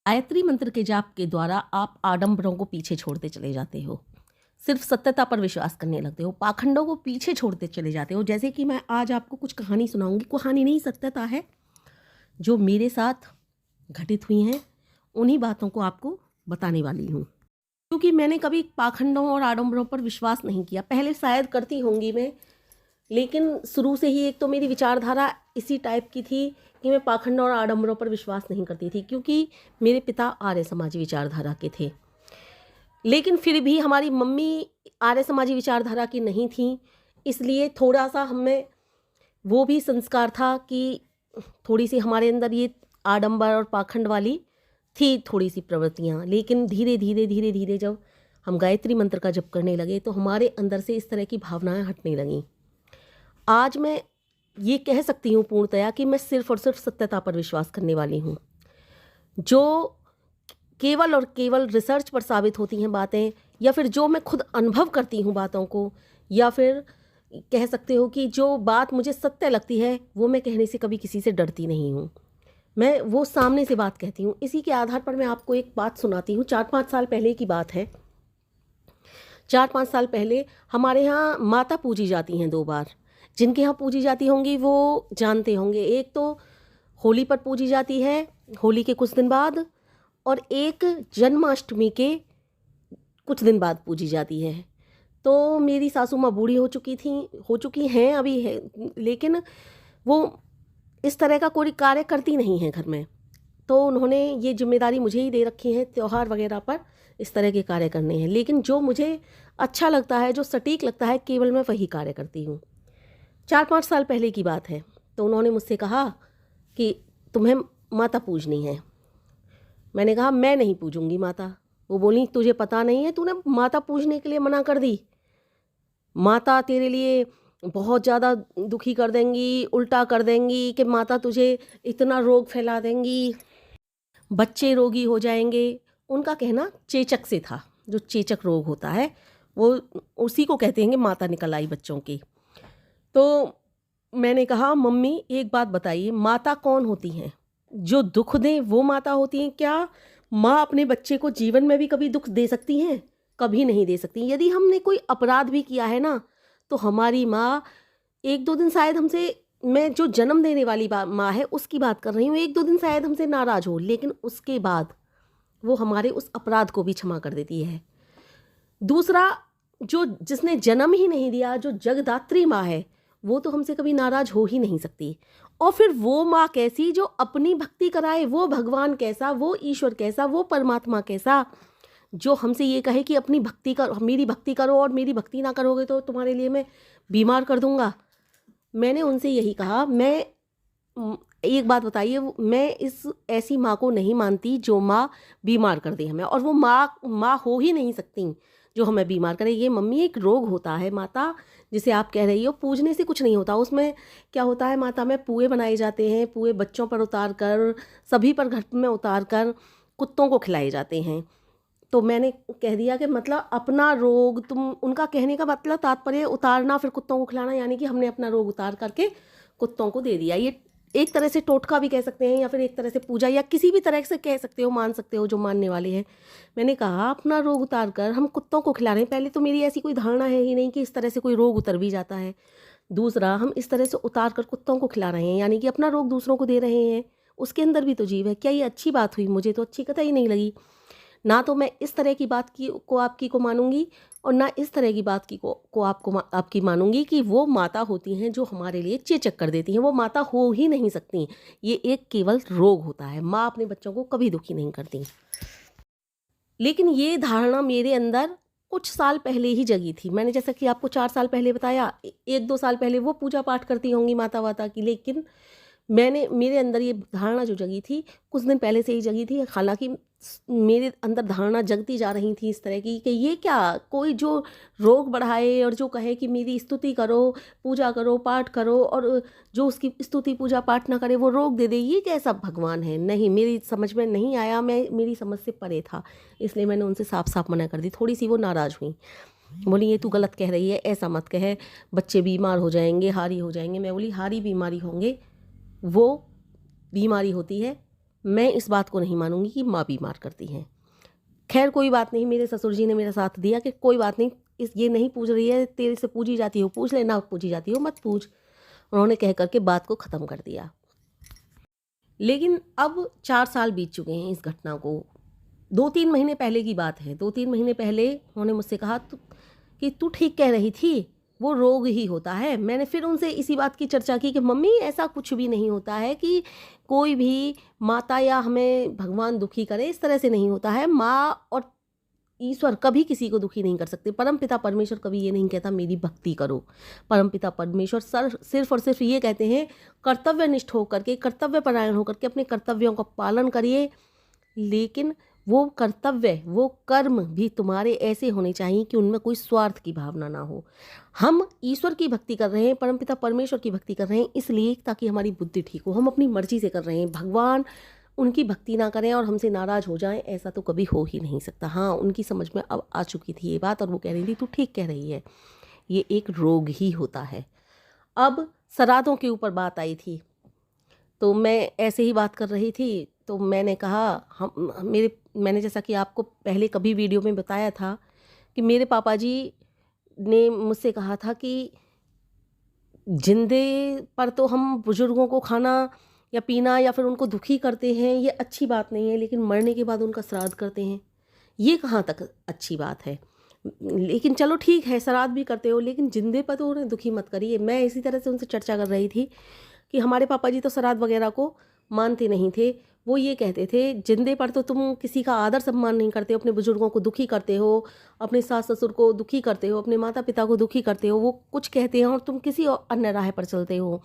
गायत्री मंत्र के जाप के द्वारा आप आडंबरों को पीछे छोड़ते चले जाते हो, सिर्फ सत्यता पर विश्वास करने लगते हो, पाखंडों को पीछे छोड़ते चले जाते हो। जैसे कि मैं आज आपको कुछ कहानी सुनाऊंगी, कहानी नहीं सत्यता है जो मेरे साथ घटित हुई हैं, उन्हीं बातों को आपको बताने वाली हूँ। क्योंकि मैंने कभी पाखंडों और आडंबरों पर विश्वास नहीं किया, पहले शायद करती होंगी मैं, लेकिन शुरू से ही एक तो मेरी विचारधारा इसी टाइप की थी कि मैं पाखंड और आडंबरों पर विश्वास नहीं करती थी, क्योंकि मेरे पिता आर्य समाजी विचारधारा के थे। लेकिन फिर भी हमारी मम्मी आर्य समाजी विचारधारा की नहीं थी, इसलिए थोड़ा सा हमें वो भी संस्कार था कि थोड़ी सी हमारे अंदर ये आडंबर और पाखंड वाली थी थोड़ी सी प्रवृत्तियाँ। लेकिन धीरे धीरे धीरे धीरे जब हम गायत्री मंत्र का जप करने लगे तो हमारे अंदर से इस तरह की भावनाएं हटने लगीं। आज मैं ये कह सकती हूँ पूर्णतया कि मैं सिर्फ और सिर्फ सत्यता पर विश्वास करने वाली हूँ। जो केवल और केवल रिसर्च पर साबित होती हैं बातें, या फिर जो मैं खुद अनुभव करती हूँ बातों को, या फिर कह सकते हो कि जो बात मुझे सत्य लगती है वो मैं कहने से कभी किसी से डरती नहीं हूँ। मैं वो सामने से बात कहती हूँ। इसी के आधार पर मैं आपको एक बात सुनाती हूँ। 4-5 साल पहले की बात है। 4-5 साल पहले हमारे यहाँ माता पूजी जाती हैं 2 बार। जिनके यहाँ पूजी जाती होंगी वो जानते होंगे। एक तो होली पर पूजी जाती है, होली के कुछ दिन बाद, और एक जन्माष्टमी के कुछ दिन बाद पूजी जाती है। तो मेरी सासू माँ बूढ़ी हो चुकी हैं अभी है, लेकिन वो इस तरह का कोई कार्य करती नहीं है घर में। तो उन्होंने ये जिम्मेदारी मुझे ही दे रखी है, त्यौहार वगैरह पर इस तरह के कार्य करने हैं। लेकिन जो मुझे अच्छा लगता है, जो सटीक लगता है, केवल मैं वही कार्य करती हूँ। 4-5 साल पहले की बात है। तो उन्होंने मुझसे कहा कि तुम्हें माता पूजनी है। मैंने कहा मैं नहीं पूजूंगी माता। वो बोली तुझे पता नहीं है, तूने माता पूजने के लिए मना कर दी, माता तेरे लिए बहुत ज़्यादा दुखी कर देंगी, उल्टा कर देंगी कि माता तुझे इतना रोग फैला देंगी, बच्चे रोगी हो जाएंगे। उनका कहना चेचक से था। जो चेचक रोग होता है वो उसी को कहते हैं कि माता निकल आई बच्चों की। तो मैंने कहा मम्मी एक बात बताइए, माता कौन होती हैं? जो दुख दें वो माता होती हैं क्या? माँ अपने बच्चे को जीवन में भी कभी दुख दे सकती हैं? कभी नहीं दे सकती। यदि हमने कोई अपराध भी किया है ना, तो हमारी माँ 1-2 दिन शायद हमसे, मैं जो जन्म देने वाली माँ है उसकी बात कर रही हूँ, 1-2 दिन शायद हमसे नाराज़ हो, लेकिन उसके बाद वो हमारे उस अपराध को भी क्षमा कर देती है। दूसरा, जो जिसने जन्म ही नहीं दिया, जो जगदात्री माँ है, वो तो हमसे कभी नाराज हो ही नहीं सकती। और फिर वो माँ कैसी जो अपनी भक्ति कराए? वो भगवान कैसा, वो ईश्वर कैसा, वो परमात्मा कैसा, जो हमसे ये कहे कि अपनी भक्ति करो, मेरी भक्ति करो, और मेरी भक्ति ना करोगे तो तुम्हारे लिए मैं बीमार कर दूंगा। मैंने उनसे यही कहा, मैं एक बात बताइए, मैं इस ऐसी माँ को नहीं मानती जो माँ बीमार कर दे हमें, और वो माँ हो ही नहीं सकती जो हमें बीमार करे। ये मम्मी एक रोग होता है माता, जिसे आप कह रही हो, पूजने से कुछ नहीं होता। उसमें क्या होता है, माता में पुए बनाए जाते हैं, पुए बच्चों पर उतार कर, सभी पर घर में उतार कर कुत्तों को खिलाए जाते हैं। तो मैंने कह दिया कि मतलब अपना रोग, तुम, उनका कहने का मतलब तात्पर्य उतारना फिर कुत्तों को खिलाना, यानी कि हमने अपना रोग उतार करके कुत्तों को दे दिया। ये एक तरह से टोटका भी कह सकते हैं, या फिर एक तरह से पूजा, या किसी भी तरह से कह सकते हो, मान सकते हो जो मानने वाले हैं। मैंने कहा अपना रोग उतार कर हम कुत्तों को खिला रहे हैं। पहले तो मेरी ऐसी कोई धारणा है ही नहीं कि इस तरह से कोई रोग उतर भी जाता है। दूसरा, हम इस तरह से उतार कर कुत्तों को खिला रहे हैं, यानी कि अपना रोग दूसरों को दे रहे हैं। उसके अंदर भी तो जीव है। क्या ये अच्छी बात हुई? मुझे तो अच्छी कतई नहीं लगी। ना तो मैं इस तरह की बात की को आपकी को मानूंगी, और ना इस तरह की बात की को आपकी मानूंगी कि वो माता होती हैं जो हमारे लिए चेचक कर देती हैं। वो माता हो ही नहीं सकती। ये एक केवल रोग होता है। माँ अपने बच्चों को कभी दुखी नहीं करती। लेकिन ये धारणा मेरे अंदर कुछ साल पहले ही जगी थी। मैंने जैसा कि आपको 4 साल पहले बताया, 1-2 साल पहले वो पूजा पाठ करती होंगी माता वाता की, लेकिन मेरे अंदर ये धारणा जो जगी थी कुछ दिन पहले से ही जगी थी। हालांकि मेरे अंदर धारणा जगती जा रही थी इस तरह की कि ये क्या, कोई जो रोग बढ़ाए और जो कहे कि मेरी स्तुति करो, पूजा करो, पाठ करो, और जो उसकी स्तुति पूजा पाठ ना करे वो रोग दे दे, ये कैसा भगवान है? नहीं, मेरी समझ में नहीं आया, मेरी समझ से परे था। इसलिए मैंने उनसे साफ साफ मना कर दी। थोड़ी सी वो नाराज़ हुई, बोली ये तू गलत कह रही है, ऐसा मत कहे, बच्चे बीमार हो जाएंगे, हारी हो जाएंगे। मैं बोली हारी बीमारी होंगे, वो बीमारी होती है मैं इस बात को नहीं मानूंगी कि माँ बीमार करती हैं। खैर कोई बात नहीं, मेरे ससुर जी ने मेरा साथ दिया कि कोई बात नहीं, ये नहीं पूछ रही है, तेरे से पूछी जाती हो पूछ ले, ना पूछी जाती हो मत पूछ। उन्होंने कह करके बात को ख़त्म कर दिया। लेकिन अब 4 साल बीत चुके हैं इस घटना को। 2-3 महीने पहले की बात है। 2-3 महीने पहले उन्होंने मुझसे कहा कि तू ठीक कह रही थी, वो रोग ही होता है। मैंने फिर उनसे इसी बात की चर्चा की कि मम्मी ऐसा कुछ भी नहीं होता है कि कोई भी माता या हमें भगवान दुखी करे, इस तरह से नहीं होता है। माँ और ईश्वर कभी किसी को दुखी नहीं कर सकते। परमपिता परमेश्वर कभी ये नहीं कहता मेरी भक्ति करो। परमपिता परमेश्वर सिर्फ और सिर्फ ये कहते हैं कर्तव्यनिष्ठ होकर के, कर्तव्यपरायण होकर के अपने कर्तव्यों का पालन करिए। लेकिन वो कर्तव्य, वो कर्म भी तुम्हारे ऐसे होने चाहिए कि उनमें कोई स्वार्थ की भावना ना हो। हम ईश्वर की भक्ति कर रहे हैं, परमपिता परमेश्वर की भक्ति कर रहे हैं इसलिए ताकि हमारी बुद्धि ठीक हो। हम अपनी मर्जी से कर रहे हैं। भगवान उनकी भक्ति ना करें और हमसे नाराज़ हो जाएं, ऐसा तो कभी हो ही नहीं सकता। हाँ, उनकी समझ में अब आ चुकी थी ये बात और वो कह रही थी तू ठीक कह रही है, ये एक रोग ही होता है। अब श्राद्धों के ऊपर बात आई थी तो मैं ऐसे ही बात कर रही थी तो मैंने कहा मैंने जैसा कि आपको पहले कभी वीडियो में बताया था कि मेरे पापा जी ने मुझसे कहा था कि जिंदे पर तो हम बुजुर्गों को खाना या पीना या फिर उनको दुखी करते हैं, ये अच्छी बात नहीं है, लेकिन मरने के बाद उनका श्राद्ध करते हैं, ये कहाँ तक अच्छी बात है। लेकिन चलो ठीक है, श्राद्ध भी करते हो लेकिन जिंदे पर तो उन्हें दुखी मत करिए। मैं इसी तरह से उनसे चर्चा कर रही थी कि हमारे पापा जी तो श्राद्ध वगैरह को मानते नहीं थे। वो ये कहते थे जिंदे पर तो तुम किसी का आदर सम्मान नहीं करते हो, अपने बुजुर्गों को दुखी करते हो, अपने सास ससुर को दुखी करते हो, अपने माता पिता को दुखी करते हो। वो कुछ कहते हैं और तुम किसी अन्य राह पर चलते हो,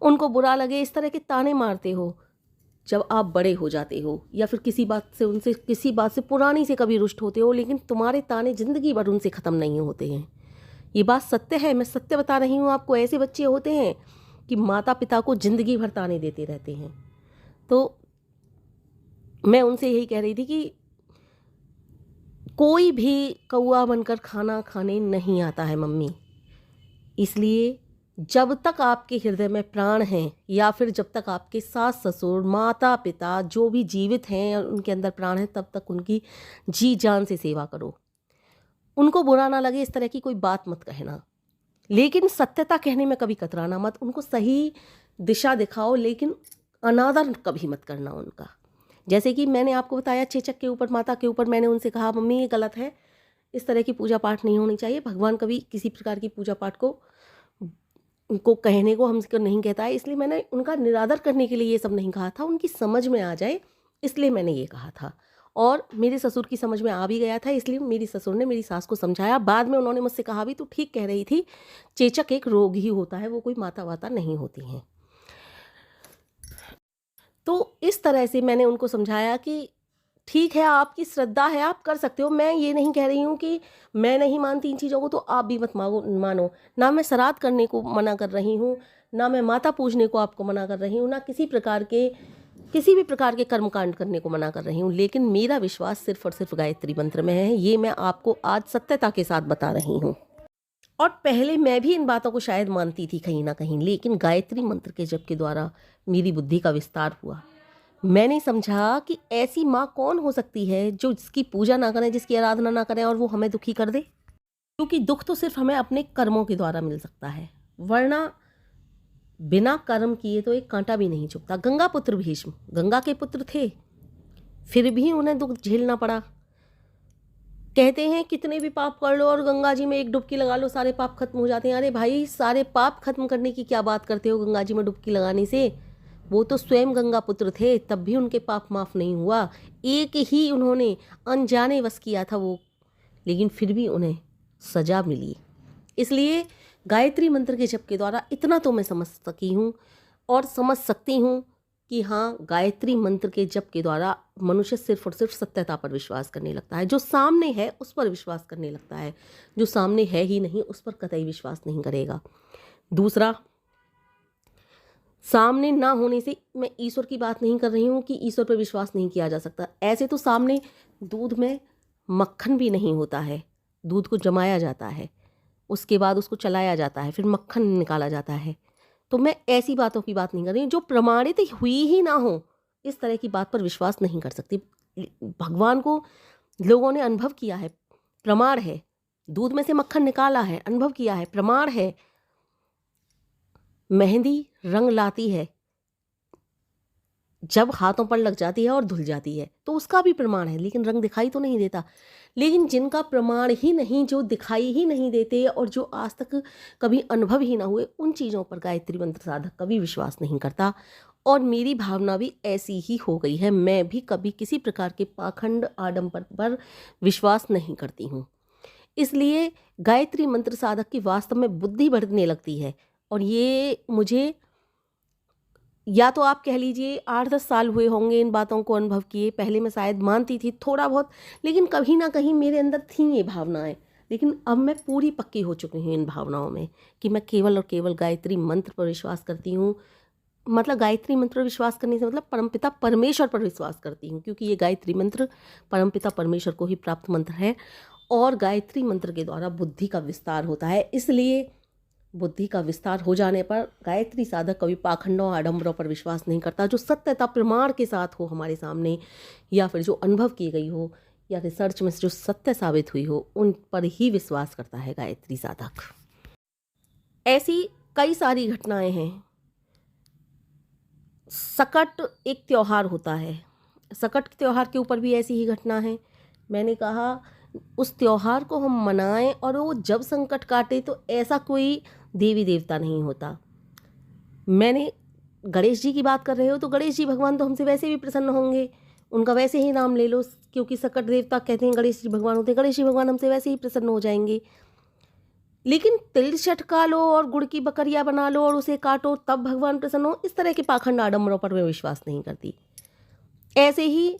उनको बुरा लगे इस तरह के ताने मारते हो। जब आप बड़े हो जाते हो या फिर किसी बात से पुरानी से कभी रुष्ट होते हो, लेकिन तुम्हारे ताने ज़िंदगी भर उनसे ख़त्म नहीं होते हैं। ये बात सत्य है, मैं सत्य बता रही हूँ आपको। ऐसे बच्चे होते हैं कि माता पिता को ज़िंदगी भर ताने देते रहते हैं। तो मैं उनसे यही कह रही थी कि कोई भी कौआ बनकर खाना खाने नहीं आता है मम्मी। इसलिए जब तक आपके हृदय में प्राण हैं या फिर जब तक आपके सास ससुर माता पिता जो भी जीवित हैं और उनके अंदर प्राण है, तब तक उनकी जी जान से सेवा करो। उनको बुरा ना लगे इस तरह की कोई बात मत कहना, लेकिन सत्यता कहने में कभी कतराना मत। उनको सही दिशा दिखाओ लेकिन अनादर कभी मत करना उनका। जैसे कि मैंने आपको बताया चेचक के ऊपर, माता के ऊपर, मैंने उनसे कहा मम्मी ये गलत है, इस तरह की पूजा पाठ नहीं होनी चाहिए। भगवान कभी किसी प्रकार की पूजा पाठ को कहने को हमसे नहीं कहता है, इसलिए मैंने उनका निरादर करने के लिए ये सब नहीं कहा था, उनकी समझ में आ जाए इसलिए मैंने ये कहा था। और मेरे ससुर की समझ में आ भी गया था, इसलिए मेरी ससुर ने मेरी सास को समझाया। बाद में उन्होंने मुझसे कहा भी तू ठीक कह रही थी, चेचक एक रोग ही होता है, वो कोई माता वाता नहीं होती हैं। तो इस तरह से मैंने उनको समझाया कि ठीक है, आपकी श्रद्धा है, आप कर सकते हो। मैं ये नहीं कह रही हूँ कि मैं नहीं मानती इन चीज़ों को तो आप भी मत मानो। ना मैं श्राद्ध करने को मना कर रही हूँ, ना मैं माता पूजने को आपको मना कर रही हूँ, ना किसी भी प्रकार के कर्मकांड करने को मना कर रही हूँ। लेकिन मेरा विश्वास सिर्फ और सिर्फ गायत्री मंत्र में है, ये मैं आपको आज सत्यता के साथ बता रही हूँ। और पहले मैं भी इन बातों को शायद मानती थी कहीं ना कहीं, लेकिन गायत्री मंत्र के जप के द्वारा मेरी बुद्धि का विस्तार हुआ। मैंने समझा कि ऐसी माँ कौन हो सकती है जो जिसकी पूजा ना करें, जिसकी आराधना ना करें और वो हमें दुखी कर दे। क्योंकि दुख तो सिर्फ हमें अपने कर्मों के द्वारा मिल सकता है, वरना बिना कर्म किए तो एक कांटा भी नहीं चुभता। गंगा पुत्र भीष्म गंगा के पुत्र थे, फिर भी उन्हें दुख झेलना पड़ा। कहते हैं कितने भी पाप कर लो और गंगा जी में एक डुबकी लगा लो, सारे पाप खत्म हो जाते हैं। अरे भाई, सारे पाप खत्म करने की क्या बात करते हो गंगा जी में डुबकी लगाने से? वो तो स्वयं गंगा पुत्र थे, तब भी उनके पाप माफ नहीं हुआ। एक ही उन्होंने अनजाने वश किया था वो, लेकिन फिर भी उन्हें सजा मिली। इसलिए गायत्री मंत्र के जप के द्वारा इतना तो मैं समझ सकी हूँ और समझ सकती हूँ कि हाँ, गायत्री मंत्र के जप के द्वारा मनुष्य सिर्फ और सिर्फ सत्यता पर विश्वास करने लगता है। जो सामने है उस पर विश्वास करने लगता है, जो सामने है ही नहीं उस पर कतई विश्वास नहीं करेगा। दूसरा, सामने ना होने से मैं ईश्वर की बात नहीं कर रही हूँ कि ईश्वर पर विश्वास नहीं किया जा सकता। ऐसे तो सामने दूध में मक्खन भी नहीं होता है, दूध को जमाया जाता है, उसके बाद उसको चलाया जाता है, फिर मक्खन निकाला जाता है। तो मैं ऐसी बातों की बात नहीं कर रही हूँ जो प्रमाणित हुई ही ना हो, इस तरह की बात पर विश्वास नहीं कर सकती। भगवान को लोगों ने अनुभव किया है, प्रमाण है, दूध में से मक्खन निकाला है, अनुभव किया है, प्रमाण है। मेहंदी रंग लाती है, जब हाथों पर लग जाती है और धुल जाती है तो उसका भी प्रमाण है, लेकिन रंग दिखाई तो नहीं देता। लेकिन जिनका प्रमाण ही नहीं, जो दिखाई ही नहीं देते और जो आज तक कभी अनुभव ही ना हुए, उन चीज़ों पर गायत्री मंत्र साधक कभी विश्वास नहीं करता। और मेरी भावना भी ऐसी ही हो गई है। मैं भी कभी किसी प्रकार के पाखंड आडंबर पर विश्वास नहीं करती हूँ। इसलिए गायत्री मंत्र साधक की वास्तव में बुद्धि बढ़ने लगती है। और ये मुझे, या तो आप कह लीजिए 8-10 साल हुए होंगे इन बातों को अनुभव किए। पहले मैं शायद मानती थी थोड़ा बहुत, लेकिन कहीं ना कहीं मेरे अंदर थी ये भावनाएं। लेकिन अब मैं पूरी पक्की हो चुकी हूँ इन भावनाओं में कि मैं केवल और केवल गायत्री मंत्र पर विश्वास करती हूँ। मतलब गायत्री मंत्र पर विश्वास करने से मतलब परमपिता परमेश्वर पर विश्वास करती हूँ, क्योंकि ये गायत्री मंत्र परमपिता परमेश्वर को ही प्राप्त मंत्र है। और गायत्री मंत्र के द्वारा बुद्धि का विस्तार होता है। इसलिए बुद्धि का विस्तार हो जाने पर गायत्री साधक कभी पाखंडों आडंबरों पर विश्वास नहीं करता। जो सत्यता प्रमाण के साथ हो हमारे सामने, या फिर जो अनुभव की गई हो, या रिसर्च में जो सत्य साबित हुई हो, उन पर ही विश्वास करता है गायत्री साधक। ऐसी कई सारी घटनाएं हैं। सकट एक त्यौहार होता है, सकट त्यौहार के ऊपर भी ऐसी ही घटना है। मैंने कहा उस त्यौहार को हम मनाएं और वो जब संकट काटे तो ऐसा कोई देवी देवता नहीं होता। मैंने गणेश जी की बात कर रहे हो तो गणेश जी भगवान तो हमसे वैसे भी प्रसन्न होंगे, उनका वैसे ही नाम ले लो, क्योंकि सकट देवता कहते हैं गणेश जी भगवान होते हैं। गणेश जी भगवान हमसे वैसे ही प्रसन्न हो जाएंगे। लेकिन तिल छटका लो और गुड़ की बकरियां बना लो और उसे काटो तब भगवान प्रसन्न हो, इस तरह के पाखंड आडंबरों पर मैं विश्वास नहीं करती। ऐसे ही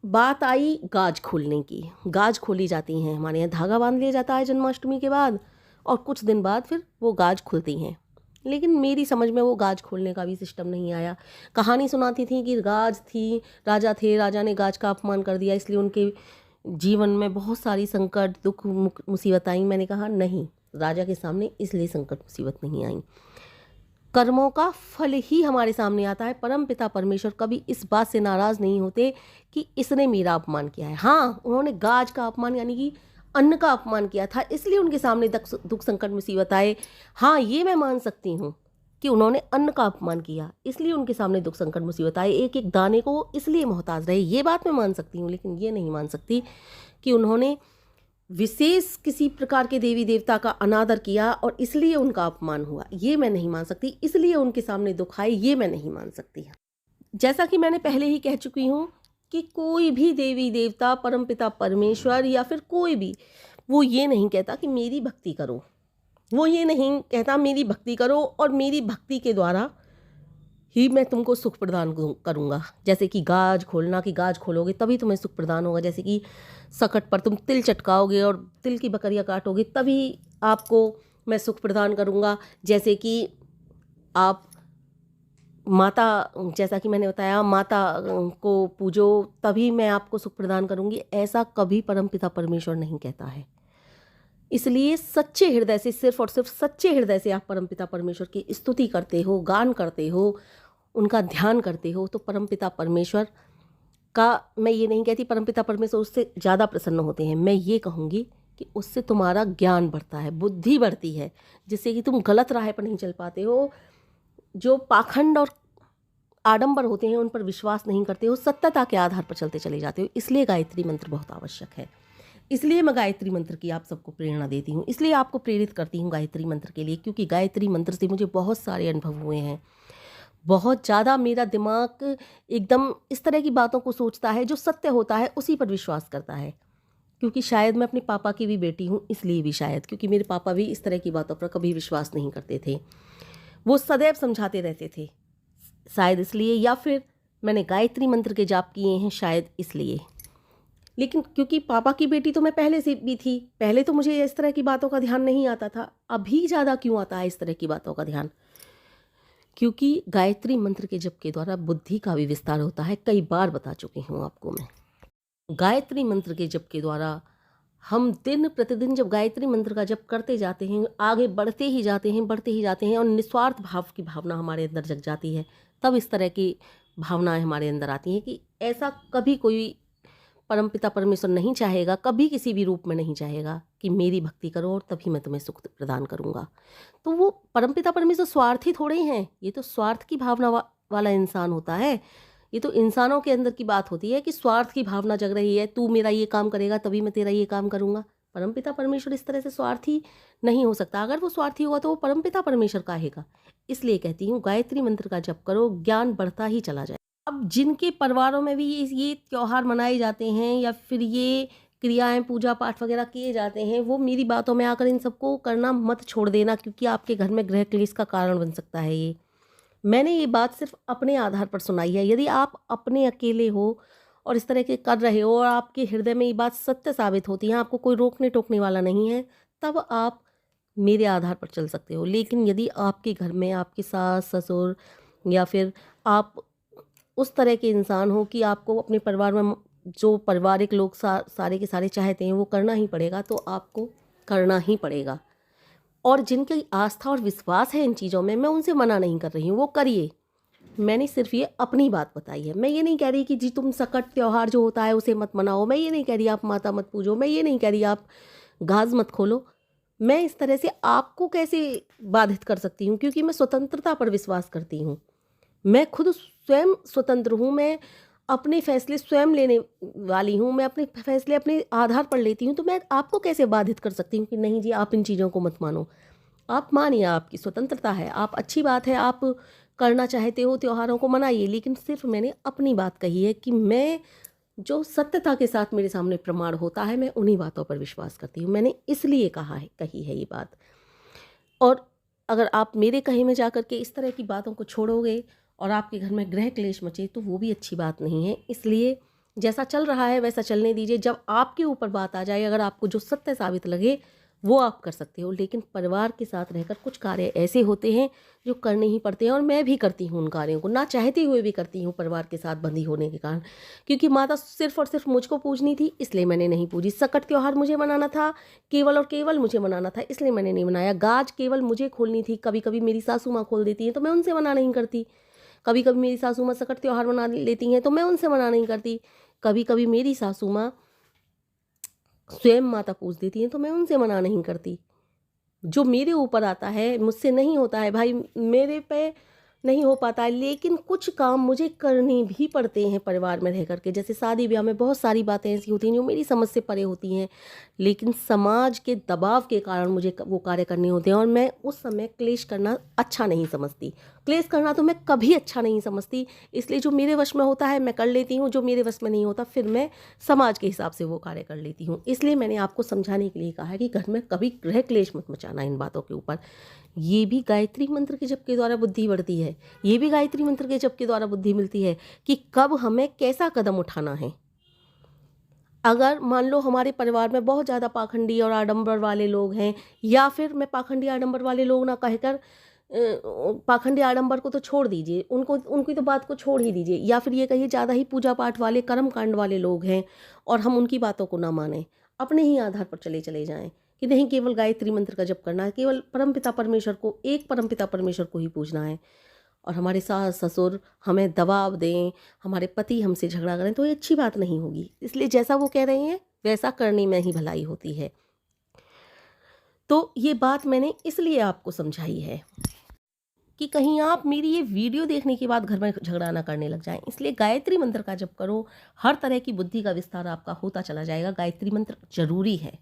बात आई गाज खोलने की। गाज खोली जाती हैं हमारे यहाँ, धागा बांध लिया जाता है जन्माष्टमी के बाद और कुछ दिन बाद फिर वो गाज खुलती हैं। लेकिन मेरी समझ में वो गाज खोलने का भी सिस्टम नहीं आया। कहानी सुनाती थी कि गाज थी, राजा थे, राजा ने गाज का अपमान कर दिया, इसलिए उनके जीवन में बहुत सारी संकट दुख मुसीबत आई। मैंने कहा नहीं, राजा के सामने इसलिए संकट मुसीबत नहीं आई, कर्मों का फल ही हमारे सामने आता है। परम पिता परमेश्वर कभी इस बात से नाराज़ नहीं होते कि इसने मेरा अपमान किया है। हाँ, उन्होंने गाज का अपमान यानी कि अन्न का अपमान किया था, इसलिए उनके सामने दुख संकट मुसीबत आए। हाँ, ये मैं मान सकती हूँ कि उन्होंने अन्न का अपमान किया, इसलिए उनके सामने दुख संकट मुसीबत आए। एक एक दाने को वो इसलिए मोहताज रहे, ये बात मैं मान सकती हूँ। लेकिन ये नहीं मान सकती कि उन्होंने विशेष किसी प्रकार के देवी देवता का अनादर किया और इसलिए उनका अपमान हुआ, ये मैं नहीं मान सकती। इसलिए उनके सामने दुख आए, ये मैं नहीं मान सकती। जैसा कि मैंने पहले ही कह चुकी हूँ कि कोई भी देवी देवता, परमपिता परमेश्वर या फिर कोई भी, वो ये नहीं कहता कि मेरी भक्ति करो, वो ये नहीं कहता मेरी भक्ति करो और मेरी भक्ति के द्वारा ही मैं तुमको सुख प्रदान करूँगा। जैसे कि गाज खोलना, कि गाज खोलोगे तभी तुम्हें सुख प्रदान होगा। जैसे कि सकट पर तुम तिल चटकाओगे और तिल की बकरियाँ काटोगे तभी आपको मैं सुख प्रदान करूँगा। जैसे कि आप माता, जैसा कि मैंने बताया, माता को पूजो तभी मैं आपको सुख प्रदान करूँगी, ऐसा कभी परमपिता परमेश्वर नहीं कहता है। इसलिए सच्चे हृदय से, सिर्फ और सिर्फ सच्चे हृदय से आप परमपिता परमेश्वर की स्तुति करते हो, गान करते हो, उनका ध्यान करते हो, तो परमपिता परमेश्वर का, मैं ये नहीं कहती परमपिता परमेश्वर उससे ज़्यादा प्रसन्न होते हैं, मैं ये कहूँगी कि उससे तुम्हारा ज्ञान बढ़ता है, बुद्धि बढ़ती है, जिससे कि तुम गलत राह पर नहीं चल पाते हो। जो पाखंड और आडंबर होते हैं उन पर विश्वास नहीं करते हो, सत्यता के आधार पर चलते चले जाते हो। इसलिए गायत्री मंत्र बहुत आवश्यक है। इसलिए मैं गायत्री मंत्र की आप सबको प्रेरणा देती हूँ, इसलिए आपको प्रेरित करती हूँ गायत्री मंत्र के लिए, क्योंकि गायत्री मंत्र से मुझे बहुत सारे अनुभव हुए हैं। बहुत ज़्यादा मेरा दिमाग एकदम इस तरह की बातों को सोचता है, जो सत्य होता है उसी पर विश्वास करता है। क्योंकि शायद मैं अपने पापा की भी बेटी हूँ, इसलिए भी शायद, क्योंकि मेरे पापा भी इस तरह की बातों पर कभी विश्वास नहीं करते थे, वो सदैव समझाते रहते थे, शायद इसलिए, या फिर मैंने गायत्री मंत्र के जाप किए हैं शायद इसलिए। लेकिन क्योंकि पापा की बेटी तो मैं पहले से भी थी, पहले तो मुझे इस तरह की बातों का ध्यान नहीं आता था, अभी ज़्यादा क्यों आता है इस तरह की बातों का ध्यान? क्योंकि गायत्री मंत्र के जप के द्वारा बुद्धि का भी विस्तार होता है। कई बार बता चुकी हूँ आपको मैं। गायत्री मंत्र के जप के द्वारा हम दिन प्रतिदिन जब गायत्री मंत्र का जप करते जाते हैं, आगे बढ़ते ही जाते हैं, बढ़ते ही जाते हैं और निस्वार्थ भाव की भावना हमारे अंदर जग जाती है, तब इस तरह की भावनाएं हमारे अंदर आती हैं कि ऐसा कभी कोई परमपिता परमेश्वर नहीं चाहेगा, कभी किसी भी रूप में नहीं चाहेगा कि मेरी भक्ति करो और तभी मैं तुम्हें सुख प्रदान करूँगा। तो वो परमपिता परमेश्वर स्वार्थी थोड़े ही हैं, ये तो स्वार्थ की भावना वाला इंसान होता है। ये तो इंसानों के अंदर की बात होती है कि स्वार्थ की भावना जग रही है, तू मेरा ये काम करेगा तभी मैं तेरा ये काम करूँगा। परमपिता परमेश्वर इस तरह से स्वार्थी नहीं हो सकता। अगर वो स्वार्थी होगा तो वो परमपिता परमेश्वर काहेगा। इसलिए कहती हूँ गायत्री मंत्र का जप करो, ज्ञान बढ़ता ही चला जाए। अब जिनके परिवारों में भी ये त्योहार मनाए जाते हैं या फिर ये क्रियाएं पूजा पाठ वगैरह किए जाते हैं, वो मेरी बातों में आकर इन सबको करना मत छोड़ देना, क्योंकि आपके घर में गृह क्लेश का कारण बन सकता है। ये मैंने ये बात सिर्फ अपने आधार पर सुनाई है। यदि आप अपने अकेले हो और इस तरह के कर रहे हो और आपके हृदय में ये बात सत्य साबित होती है, आपको कोई रोकने टोकने वाला नहीं है, तब आप मेरे आधार पर चल सकते हो। लेकिन यदि आपके घर में आपके सास ससुर या फिर आप उस तरह के इंसान हो कि आपको अपने परिवार में जो पारिवारिक लोग सारे के सारे चाहते हैं वो करना ही पड़ेगा, तो आपको करना ही पड़ेगा। और जिनकी आस्था और विश्वास है इन चीज़ों में, मैं उनसे मना नहीं कर रही हूँ, वो करिए। मैंने सिर्फ ये अपनी बात बताई है। मैं ये नहीं कह रही कि जी तुम सकट त्यौहार जो होता है उसे मत मनाओ, मैं ये नहीं कह रही आप माता मत पूजो, मैं ये नहीं कह रही आप गाज मत खोलो। मैं इस तरह से आपको कैसे बाधित कर सकती हूँ, क्योंकि मैं स्वतंत्रता पर विश्वास करती हूँ। मैं खुद स्वयं स्वतंत्र हूँ, मैं अपने फैसले स्वयं लेने वाली हूँ, मैं अपने फैसले अपने आधार पर लेती हूँ। तो मैं आपको कैसे बाधित कर सकती हूँ कि नहीं जी आप इन चीज़ों को मत मानो। आप मानिए, आपकी स्वतंत्रता है, आप अच्छी बात है, आप करना चाहते हो त्योहारों को मनाइए। लेकिन सिर्फ मैंने अपनी बात कही है कि मैं जो सत्यता के साथ मेरे सामने प्रमाण होता है, मैं उन्हीं बातों पर विश्वास करती हूँ। मैंने इसलिए कही है ये बात। और अगर आप मेरे कहे में जाकर के इस तरह की बातों को छोड़ोगे और आपके घर में गृह क्लेश मचे, तो वो भी अच्छी बात नहीं है। इसलिए जैसा चल रहा है वैसा चलने दीजिए। जब आपके ऊपर बात आ जाए, अगर आपको जो सत्य साबित लगे वो आप कर सकते हो। लेकिन परिवार के साथ रहकर कुछ कार्य ऐसे होते हैं जो करने ही पड़ते हैं, और मैं भी करती हूँ उन कार्यों को, ना चाहते हुए भी करती हूँ परिवार के साथ बंधी होने के कारण। क्योंकि माता सिर्फ और सिर्फ मुझको पूजनी थी, इसलिए मैंने नहीं पूजी। सकट त्यौहार मुझे मनाना था, केवल और केवल मुझे मनाना था, इसलिए मैंने नहीं मनाया। गाज केवल मुझे खोलनी थी, कभी कभी मेरी सासू माँ खोल देती हैं तो मैं उनसे मना नहीं करती। कभी कभी मेरी सासू माँ सकट त्यौहार मना लेती हैं तो मैं उनसे मना नहीं करती। कभी कभी मेरी सासू माँ स्वयं माता पूज देती हैं तो मैं उनसे मना नहीं करती। जो मेरे ऊपर आता है, मुझसे नहीं होता है भाई, मेरे पे नहीं हो पाता है। लेकिन कुछ काम मुझे करने भी पड़ते हैं परिवार में रह करके। जैसे शादी ब्याह में बहुत सारी बातें ऐसी होती हैं जो मेरी समझ से परे होती हैं, लेकिन समाज के दबाव के कारण मुझे वो कार्य करने होते हैं। और मैं उस समय क्लेश करना अच्छा नहीं समझती। क्लेश करना तो मैं कभी अच्छा नहीं समझती। इसलिए जो मेरे वश में होता है मैं कर लेती हूँ, जो मेरे वश में नहीं होता फिर मैं समाज के हिसाब से वो कार्य कर लेती हूँ। इसलिए मैंने आपको समझाने के लिए कहा है कि घर में कभी गृह क्लेश मत मचाना इन बातों के ऊपर। ये भी गायत्री मंत्र के जप के द्वारा बुद्धि बढ़ती है। ये भी गायत्री मंत्र के जप के द्वारा बुद्धि मिलती है कि कब हमें कैसा कदम उठाना है। अगर मान लो हमारे परिवार में बहुत ज़्यादा पाखंडी और आडंबर वाले लोग हैं, या फिर मैं पाखंडी आडंबर वाले लोग ना कहकर पाखंडी आडंबर को तो छोड़ दीजिए, उनकी तो बात को छोड़ ही दीजिए, या फिर ये कहिए ज़्यादा ही पूजा पाठ वाले कर्म कांड वाले लोग हैं और हम उनकी बातों को ना मानें, अपने ही आधार पर चले जाएं कि नहीं केवल गायत्री मंत्र का जप करना है, केवल परमपिता परमेश्वर को, एक परमपिता परमेश्वर को ही पूजना है। और हमारे सास ससुर हमें दबाव दें, हमारे पति हमसे झगड़ा करें, तो ये अच्छी बात नहीं होगी। इसलिए जैसा वो कह रहे हैं वैसा करने में ही भलाई होती है। तो ये बात मैंने इसलिए आपको समझाई है कि कहीं आप मेरी ये वीडियो देखने के बाद घर में झगड़ा ना करने लग जाएं। इसलिए गायत्री मंत्र का जप करो, हर तरह की बुद्धि का विस्तार आपका होता चला जाएगा। गायत्री मंत्र जरूरी है।